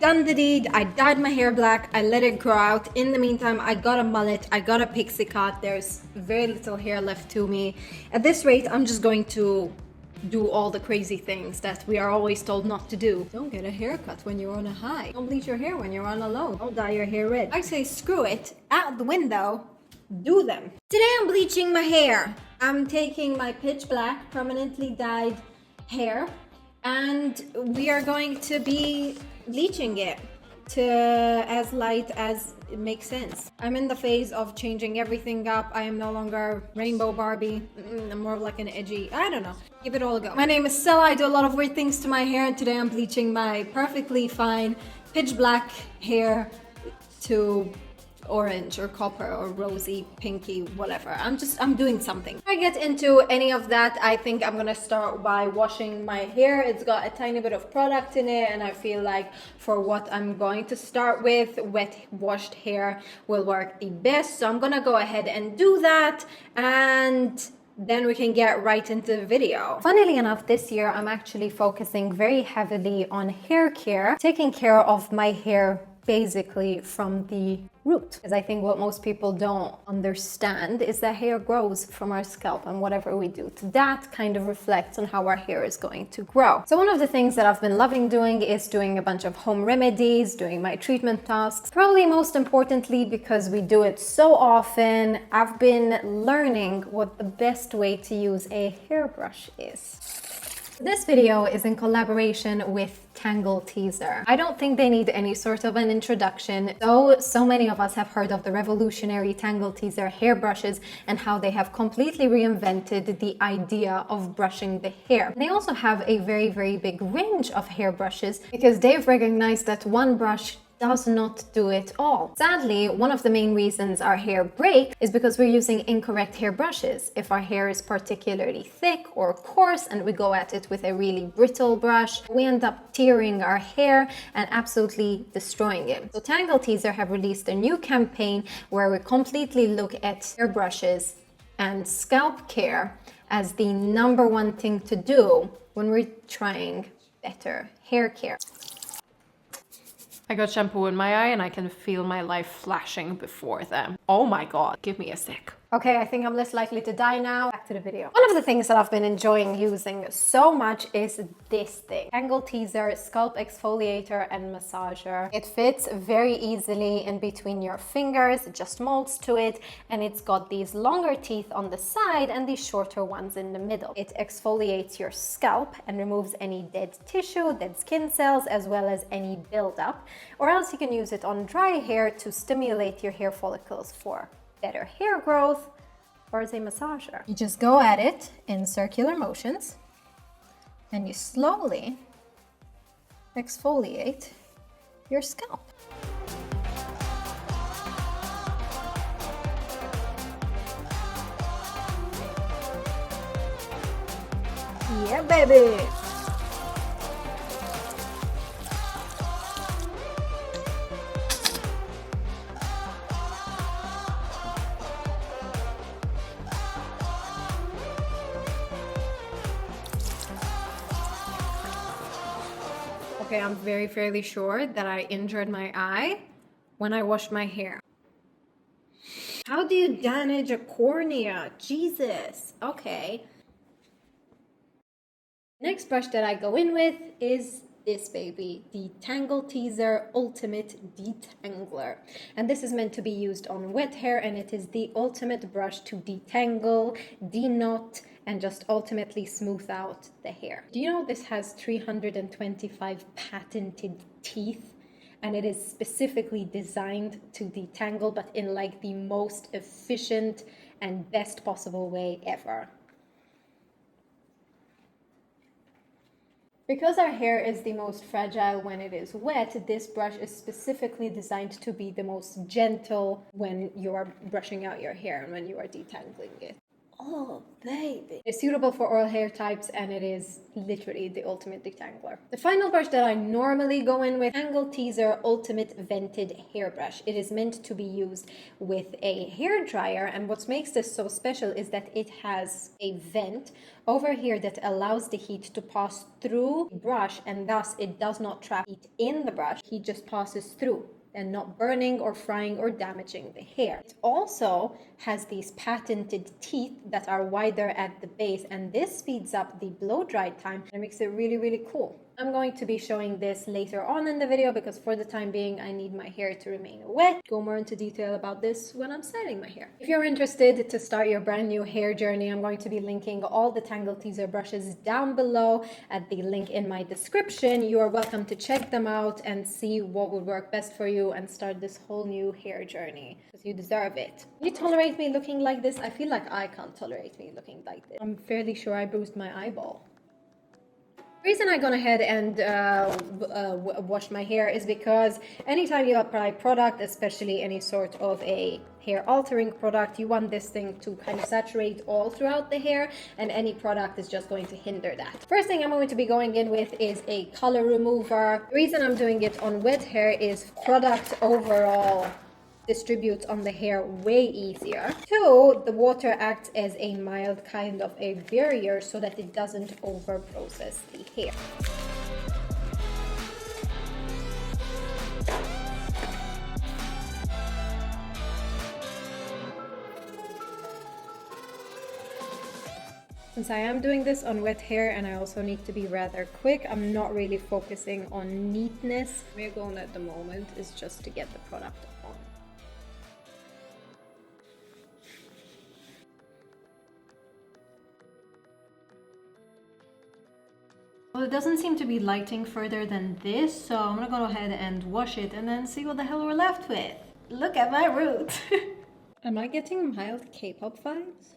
done the deed. I dyed my hair black. I let it grow out. In the meantime, I got a mullet. I got a pixie cut. There's very little hair left to me. At this rate, I'm just going to do all the crazy things that we are always told not to do. Don't get a haircut when you're on a high. Don't bleach your hair when you're on a low. Don't dye your hair red. I say screw it. Out the window. Do them. Today I'm bleaching my hair. I'm taking my pitch black, permanently dyed hair, and we are going to be bleaching it to as light as it makes sense. I'm in the phase of changing everything up. I am no longer Rainbow Barbie. I'm more like an edgy, I don't know. Give it all a go. My name is Stella. I do a lot of weird things to my hair, and today I'm bleaching my perfectly fine pitch black hair to orange or copper or rosy, pinky, whatever. I'm doing something. Before I get into any of that, I think I'm gonna start by washing my hair. It's got a tiny bit of product in it, and I feel like for what I'm going to start with, wet washed hair will work the best. So I'm gonna go ahead and do that, and then we can get right into the video. Funnily enough, this year I'm actually focusing very heavily on hair care, taking care of my hair basically from the root. Because I think what most people don't understand is that hair grows from our scalp, and whatever we do to that kind of reflects on how our hair is going to grow. So one of the things that I've been loving doing is doing a bunch of home remedies, doing my treatment tasks. Probably most importantly, because we do it so often, I've been learning what the best way to use a hairbrush is. This video is in collaboration with Tangle Teezer. I don't think they need any sort of an introduction. So many of us have heard of the revolutionary Tangle Teezer hairbrushes and how they have completely reinvented the idea of brushing the hair. They also have a very big range of hairbrushes because they've recognized that one brush does not do it all. Sadly, one of the main reasons our hair breaks is because we're using incorrect hairbrushes. If our hair is particularly thick or coarse and we go at it with a really brittle brush, we end up tearing our hair and absolutely destroying it. So Tangle Teezer have released a new campaign where we completely look at hairbrushes and scalp care as the #1 thing to do when we're trying better hair care. I got shampoo in my eye and I can feel my life flashing before them. Oh my god, give me a sec. Okay, I think I'm less likely to die now. Back to the video. One of the things that I've been enjoying using so much is this thing. Tangle Teezer Scalp Exfoliator and Massager. It fits very easily in between your fingers. It just molds to it, and it's got these longer teeth on the side and these shorter ones in the middle. It exfoliates your scalp and removes any dead tissue, dead skin cells, as well as any buildup. Or else you can use it on dry hair to stimulate your hair follicles for better hair growth, or as a massager. You just go at it in circular motions and you slowly exfoliate your scalp. Yeah, baby! Okay, I'm fairly sure that I injured my eye when I washed my hair. How do you damage a cornea? Jesus. Okay. Next brush that I go in with is this baby, the Tangle Teezer Ultimate Detangler. And this is meant to be used on wet hair, and it is the ultimate brush to detangle, deknot, and just ultimately smooth out the hair. Do you know this has 325 patented teeth? And it is specifically designed to detangle, but in like the most efficient and best possible way ever. Because our hair is the most fragile when it is wet, this brush is specifically designed to be the most gentle when you are brushing out your hair and when you are detangling it. Oh, baby. It's suitable for all hair types and it is literally the ultimate detangler. The final brush that I normally go in with, Tangle Teezer Ultimate Vented Hairbrush. It is meant to be used with a hair dryer, and what makes this so special is that it has a vent over here that allows the heat to pass through the brush, and thus it does not trap heat in the brush. Heat just passes through and not burning or frying or damaging the hair. It also has these patented teeth that are wider at the base, and this speeds up the blow dry time and makes it really, really cool. I'm going to be showing this later on in the video because for the time being I need my hair to remain wet. Go more into detail about this when I'm styling my hair. If you're interested to start your brand new hair journey, I'm going to be linking all the Tangle Teezer brushes down below at the link in my description. You are welcome to check them out and see what would work best for you and start this whole new hair journey because you deserve it. You tolerate me looking like this? I feel like I can't tolerate me looking like this. I'm fairly sure I bruised my eyeball. The reason I gone ahead and washed my hair is because anytime you apply product, especially any sort of a hair altering product, you want this thing to kind of saturate all throughout the hair, and any product is just going to hinder that. First thing I'm going to be going in with is a color remover. The reason I'm doing it on wet hair is product overall distributes on the hair way easier. Two, the water acts as a mild kind of a barrier so that it doesn't over process the hair. Since I am doing this on wet hair and I also need to be rather quick, I'm not really focusing on neatness. My goal at the moment is just to get the product on. Well, it doesn't seem to be lighting further than this, so I'm gonna go ahead and wash it and then see what the hell we're left with. Look at my roots! Am I getting mild K-pop vibes?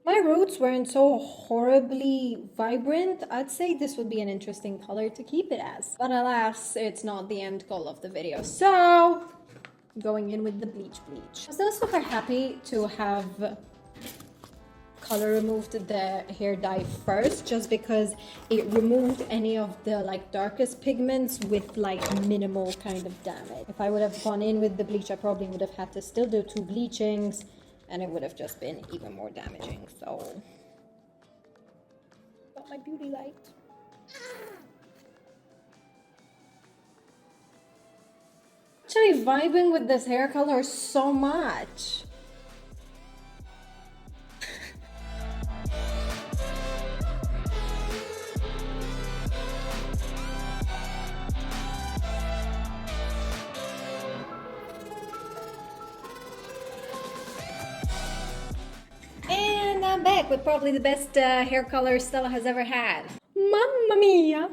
My roots weren't so horribly vibrant. I'd say this would be an interesting color to keep it as. But alas, it's not the end goal of the video. So, going in with the bleach. I'm still super happy to have color removed the hair dye first, just because it removed any of the like darkest pigments with like minimal kind of damage. If I would have gone in with the bleach, I probably would have had to still do 2 bleachings and it would have just been even more damaging. So got my beauty light. Actually vibing with this hair color so much. And I'm back with probably the best hair color Stella has ever had. Mamma mia!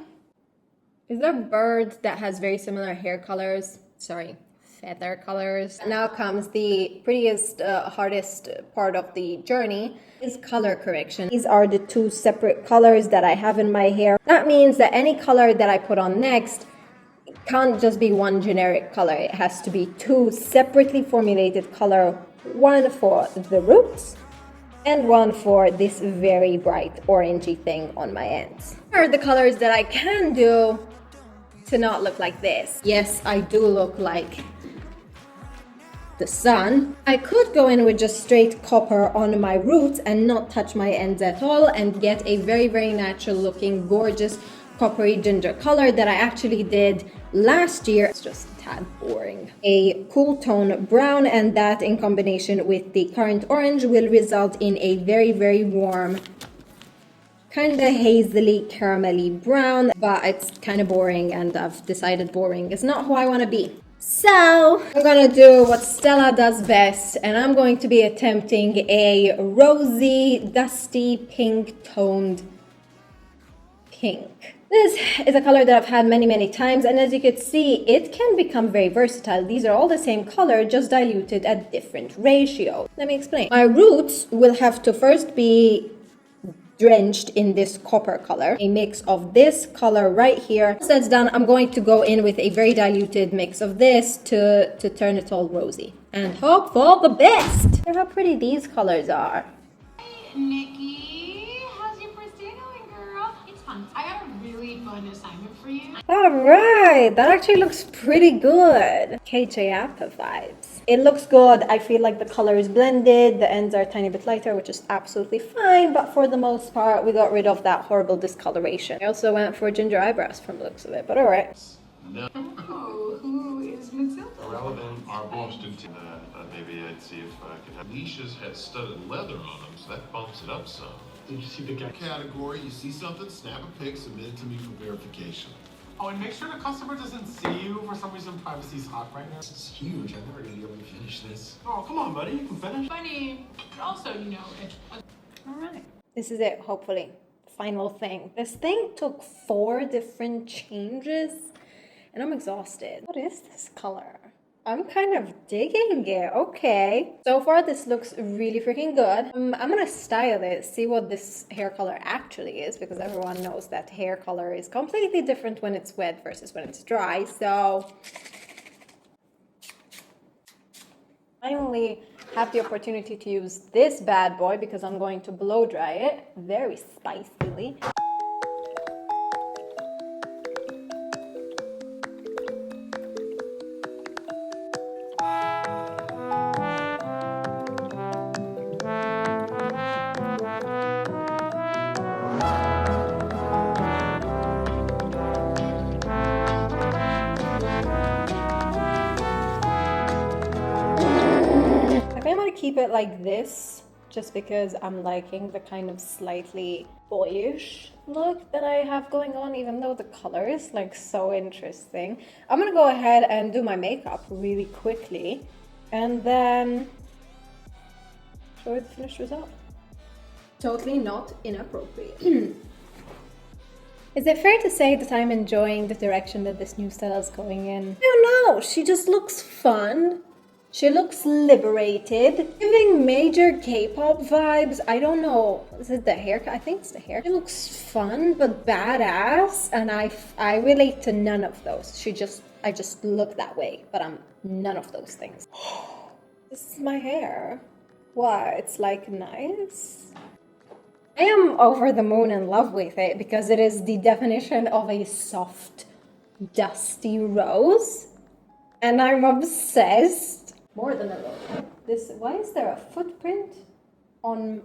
Is there a bird that has very similar hair colors? Sorry, feather colors. Now comes the prettiest, hardest part of the journey, is color correction. These are the 2 separate colors that I have in my hair. That means that any color that I put on next can't just be one generic color. It has to be 2 separately formulated color, one for the roots and one for this very bright orangey thing on my ends. Here are the colors that I can do to not look like this. Yes, I do look like the sun. I could go in with just straight copper on my roots and not touch my ends at all and get a very, very natural looking, gorgeous coppery ginger color that I actually did last year. It's just a tad boring. A cool tone brown, and that in combination with the current orange will result in a very, very warm, kind of hazily caramelly brown, but it's kind of boring and I've decided boring is not who I want to be. So I'm gonna do what Stella does best, and I'm going to be attempting a rosy, dusty, pink toned pink. This is a color that I've had many, many times, and as you can see, it can become very versatile. These are all the same color, just diluted at different ratios. Let me explain. My roots will have to first be drenched in this copper color, a mix of this color right here. Once that's done, I'm going to go in with a very diluted mix of this to turn it all rosy and hope for the best. Look how pretty these colors are. Nikki, how's your first day going, girl? It's fun. I got a really fun assignment for you. All right, that actually looks pretty good. HAIRAPY vibes. It looks good. I feel like the color is blended. The ends are a tiny bit lighter, which is absolutely fine. But for the most part, we got rid of that horrible discoloration. I also went for ginger eyebrows from the looks of it, but all right. No. Oh, who is Matilda? Irrelevant. Our Boston team. Maybe I'd see if I could have. Leashes had studded leather on them, so that bumps it up some. Did you see the category? You see something? Snap a pic, submit it to me for verification. Oh, and make sure the customer doesn't see you. For some reason, privacy's hot right now. This is huge. I'm never gonna be able to finish this. Oh, come on, buddy. You can finish. Funny, but also, you know, All right. This is it, hopefully. Final thing. This thing took 4 different changes, and I'm exhausted. What is this color? I'm kind of digging it. Okay. So far, this looks really freaking good. I'm gonna style it, see what this hair color actually is, because everyone knows that hair color is completely different when it's wet versus when it's dry. So I only have the opportunity to use this bad boy because I'm going to blow dry it very spicily. I'm gonna keep it like this just because I'm liking the kind of slightly boyish look that I have going on, even though the color is like so interesting. I'm gonna go ahead and do my makeup really quickly and then show you the finished result. Totally not inappropriate. Is it fair to say that I'm enjoying the direction that this new Stella is going in? I don't know, she just looks fun. She looks liberated, giving major K-pop vibes. I don't know, is it the hair? I think it's the hair. She looks fun but badass, and I relate to none of those. I just look that way, but I'm none of those things. This is my hair. What? It's like nice. I am over the moon in love with it because it is the definition of a soft, dusty rose, and I'm obsessed. More than a look. Why is there a footprint on?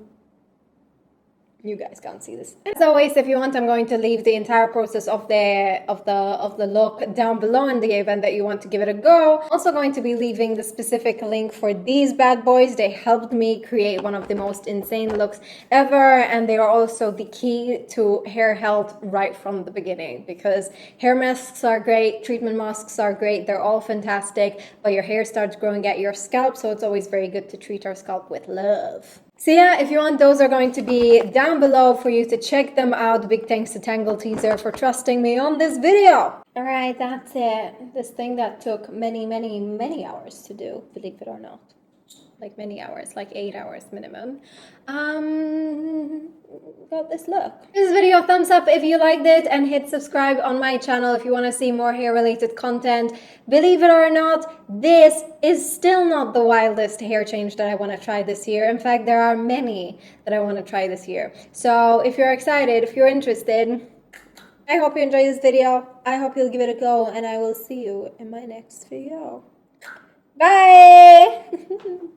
You guys can't see this. As always, if you want, I'm going to leave the entire process of the look down below in the event that you want to give it a go. Also going to be leaving the specific link for these bad boys. They helped me create one of the most insane looks ever, and they are also the key to hair health right from the beginning, because hair masks are great, treatment masks are great, they're all fantastic, but your hair starts growing at your scalp, so it's always very good to treat our scalp with love. So yeah, if you want, those are going to be down below for you to check them out. Big thanks to Tangle Teezer for trusting me on this video. All right, that's it. This thing that took many, many, many hours to do, believe it or not. Like many hours, like 8 hours minimum. Got this look. Give this video a thumbs up if you liked it, and hit subscribe on my channel if you want to see more hair related content. Believe it or not, this is still not the wildest hair change that I want to try this year. In fact, there are many that I want to try this year. So if you're excited, if you're interested, I hope you enjoy this video. I hope you'll give it a go, and I will see you in my next video. Bye!